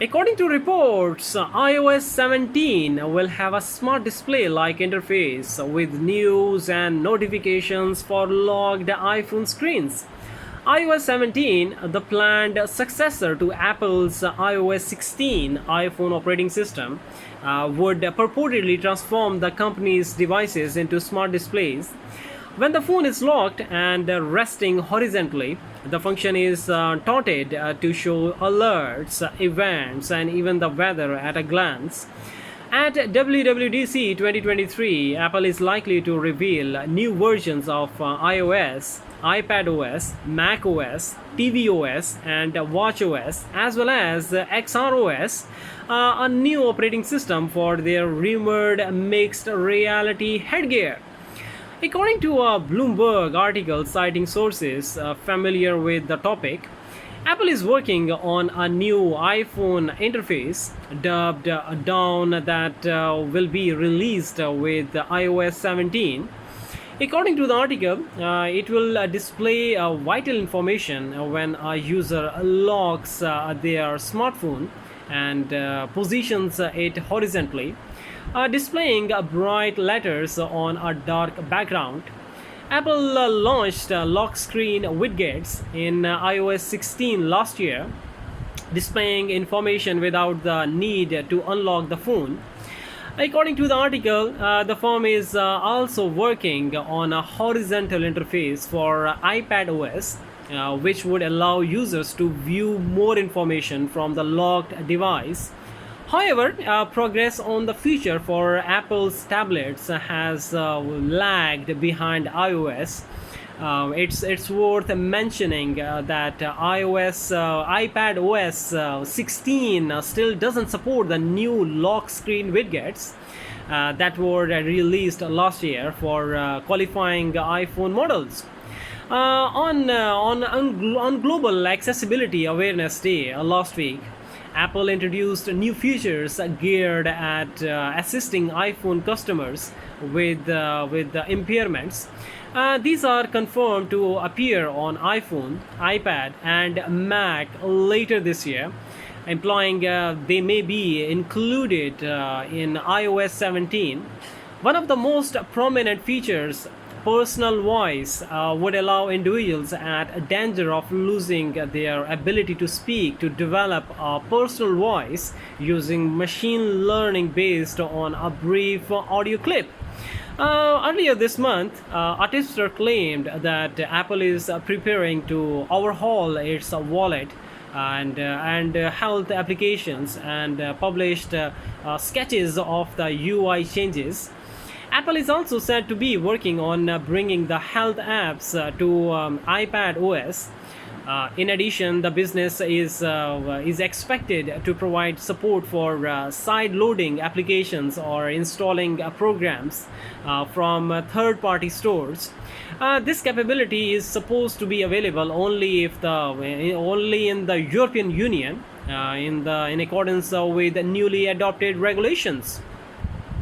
According to reports, iOS 17 will have a smart display-like interface with news and notifications for logged iPhone screens. iOS 17, the planned successor to Apple's iOS 16 iPhone operating system, would purportedly transform the company's devices into smart displays. When the phone is locked and resting horizontally, the function is touted to show alerts, events, and even the weather at a glance. At WWDC 2023, Apple is likely to reveal new versions of iOS, iPadOS, macOS, tvOS, and watchOS, as well as xrOS, a new operating system for their rumored mixed reality headgear. According to a Bloomberg article citing sources familiar with the topic, Apple is working on a new iPhone interface dubbed Dawn that will be released with iOS 17. According to the article, it will display vital information when a user locks their smartphone and positions it horizontally, displaying bright letters on a dark background. Apple launched lock screen widgets in iOS 16 last year, displaying information without the need to unlock the phone. According to the article, the firm is also working on a horizontal interface for iPadOS, which would allow users to view more information from the locked device. However, progress on the feature for Apple's tablets has lagged behind iOS. It's worth mentioning that iPad OS 16 still doesn't support the new lock screen widgets that were released last year for qualifying iPhone models. On Global Accessibility Awareness Day last week, Apple introduced new features geared at assisting iPhone customers with impairments. These are confirmed to appear on iPhone, iPad, and Mac later this year, implying they may be included in iOS 17. One of the most prominent features, personal voice, would allow individuals at danger of losing their ability to speak to develop a personal voice using machine learning based on a brief audio clip. Earlier this month, a tipster claimed that Apple is preparing to overhaul its wallet and health applications and published sketches of the UI changes. Apple is also said to be working on bringing the health apps to iPad OS. In addition, the business is expected to provide support for side-loading applications or installing programs from third-party stores. This capability is supposed to be available only in the European Union, in accordance with newly adopted regulations.